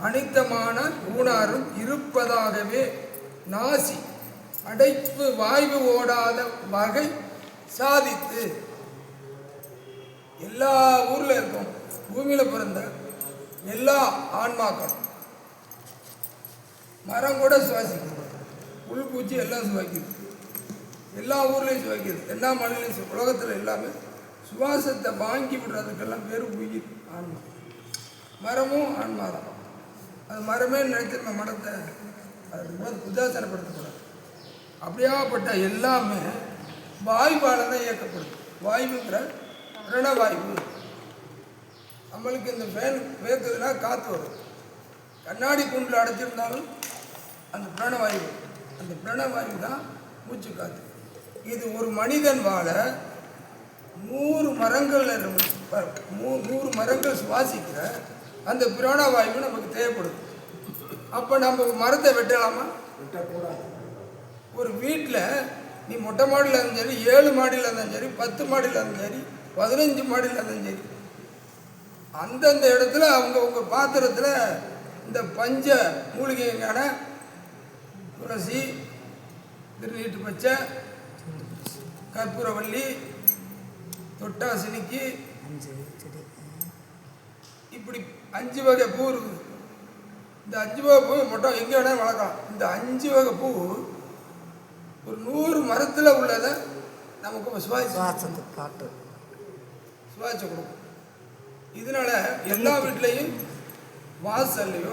அனித்தமான ஊனாரும் இருப்பதாகவே நாசி அடைப்பு வாய்வு ஓடாத வகை சாதித்து. எல்லா ஊர்ல இருக்கும் பூமியில பிறந்த எல்லா ஆன்மாக்களும் மரம் கூட சுவாசிக்குது, புல்பூச்சி எல்லாம் சுவாசிக்குது, எல்லா ஊர்லேயும் சுவாசிக்குது, எல்லா மண்ணிலையும் உலகத்தில் எல்லாமே சுவாசத்தை வாங்கி விடுறதுக்கெல்லாம் பேர் உயிர் ஆன்மா. மரமும் ஆன்மா தான். அது மரமே நினைச்சிருந்த மரத்தை அதுக்கு உதாசனப்படுத்தக்கூடாது. அப்படியாப்பட்ட எல்லாமே வாயுவால தான் இயக்கப்படுது. வாயுங்கிற பிரணவாயு. நம்மளுக்கு இந்த ஃபேன் வேர்க்குதுன்னா காற்று வரும். கண்ணாடி கூண்டில் அடைச்சிருந்தாலும் அந்த பிராணவாயு, அந்த பிராணவாயு தான் மூச்சு காற்று. இது ஒரு மனிதன் வாழ 100 மரங்கள் சுவாசிக்கிற அந்த பிராணவாயு நமக்கு தேவைப்படுது. அப்போ நம்ம மரத்தை வெட்டலாமா? வெட்டக்கூடாது. ஒரு வீட்டில் நீ மொட்டை மாடியில் இருந்தாலும் சரி, 7 மாடியில் இருந்தாலும் சரி, 10 மாடியில் இருந்தாலும் சரி, 15 மாடியில் இருந்தாலும் சரி, அந்தந்த இடத்துல அவங்க பாத்திரத்தில் இந்த பஞ்ச மூலிகைக்கான துளசி, திருநீட்டு பச்சை, கற்பூரவள்ளி, தொட்டாசினிக்கு, இப்படி 5 வகை பூ இருக்குது. இந்த 5 வகை பூ மட்டும் எங்கே வேணாலும் வளர்க்கலாம். இந்த 5 வகை பூ ஒரு 100 மரத்தில் உள்ளதை நமக்கு சுவாச கொடுக்கும். இதனால எல்லா வீட்லேயும் வாசல்லையோ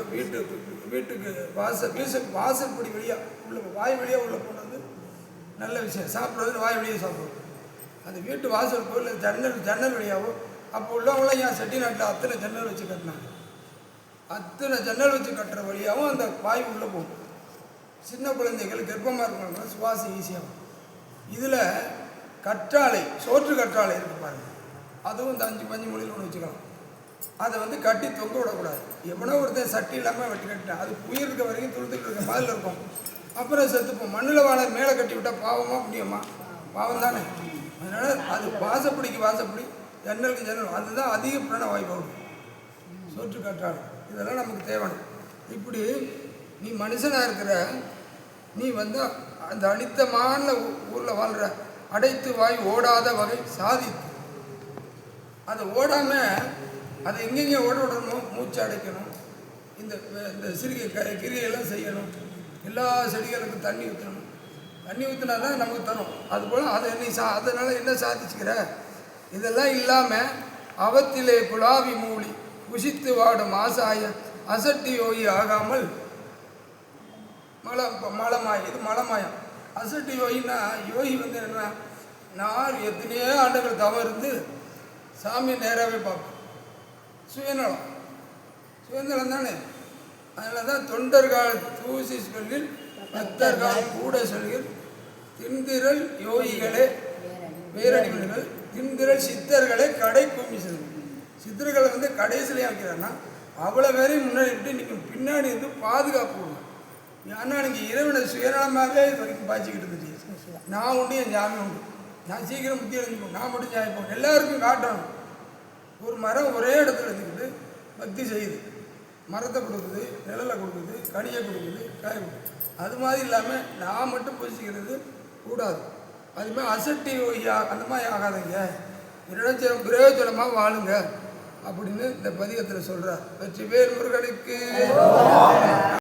வீட்டுக்கு வாசல்படி வழியாக உள்ள வாய் வழியாக உள்ள போனது நல்ல விஷயம். சாப்பிட்றது வாய் வழியாக சாப்பிடுவோம். அந்த வீட்டு வாசலுக்கோ இல்லை ஜன்னல் வழியாவோ. அப்போ உள்ளவங்களாம் ஏன் செட்டிநாட்டில் அத்தனை ஜன்னல் வச்சு கட்டினாங்க. அத்தனை ஜன்னல் வச்சு கட்டுற வழியாகவும் அந்த வாயு உள்ளே போகும். சின்ன குழந்தைகள் கர்ப்பமாக இருக்கிறவங்க சுவாசம் ஈஸியாகும். இதில் கற்றாழை, சோற்று கற்றாழை இருக்கு பாருங்க, அதுவும் இந்த 5 பஞ்சு மொழியில் ஒன்று வச்சுக்கலாம். அதை கட்டி தொங்க விடக்கூடாது. எவனோ ஒருத்தன் சட்டி இல்லாமல் வெட்டி கட்டிட்டான், அது உயிர் இருக்க வரைக்கும் துளுத்துட்டு இருக்க மாதிரில இருக்கும். அப்புறம் செத்துப்போம். மண்ணில் வாழை மேலே கட்டி விட்டால் பாவமா முடியுமா? பாவம் தானே. அதனால் அது வாசப்படி ஜன்னலுக்கு ஜன்னல், அதுதான் அதிக பிராணவாயு போகும். சோற்று கற்றாழை இதெல்லாம் நமக்கு தேவையான. இப்படி நீ மனுஷனாக இருக்கிற நீ அந்த அனித்தமான ஊரில் வாழ்கிற அடைத்து வாய் ஓடாத வகை சாதித்து. அதை ஓடாமல் அதை எங்கெங்கே ஓட விடணும், மூச்சு அடைக்கணும், இந்த கிரியெல்லாம் செய்யணும், எல்லா செடிகளுக்கும் தண்ணி ஊற்றணும். தண்ணி ஊற்றினா தான் நமக்கு தரும். அதுபோல் அதை நீ அதனால் என்ன சாதிச்சுக்கிற? இதெல்லாம் இல்லாமல் அவத்திலே குழாவி மூடி குசித்து வாடும் ஆசாய அசட்டி யோகி ஆகாமல் மலமாயம். இது மலமாயம். அசட்டி யோகின்னா யோகி என்ன, நான் எத்தனையோ ஆண்டுகள் தவறு இருந்து சாமி நேராகவே பார்ப்பேன். சுயநலம் தானே. அதனால தான் தொண்டர்கள் தூசி சொல்லில் பக்தர்கள் கூட சொல்கிற திந்திரல் யோகிகளே வேரடிவர்கள், திந்திரல் சித்தர்களை கடை கும்மி செல்லும். சித்தர்களை கடைசியிலே வைக்கிறான்னா அவ்வளோ பேரையும் முன்னாடி விட்டு நீங்கள் பின்னாடி இருந்து பாதுகாப்பு கொடுங்க. ஏன்னா நீங்கள் இறைவனை சுயநலமாகவே இது வரைக்கும் பாய்ச்சிக்கிட்டு இருந்துச்சு. நான் உண்டு, என் ஜாமி உண்டு, நான் சீக்கிரம் முத்தி அடைஞ்சுப்போம், நான் மட்டும் ஜாமிப்போம், எல்லாருக்கும் காட்டணும். ஒரு மரம் ஒரே இடத்துல இருந்துக்கிட்டு பக்தி செய்யுது. மரத்தை கொடுக்குது, நிழலை கொடுக்குது, கனியை கொடுக்குது, காய கொடுக்குது. அது மாதிரி இல்லாமல் நான் மட்டும் பொசிக்கிறது கூடாது. அதுமாதிரி அசட்டி அந்த மாதிரி ஆகாதுங்க, பிரயோஜனமாக வாழுங்க அப்படின்னு இந்த பதிகத்தில் சொல்கிறார். வெற்றிவேல் முருகனுக்கு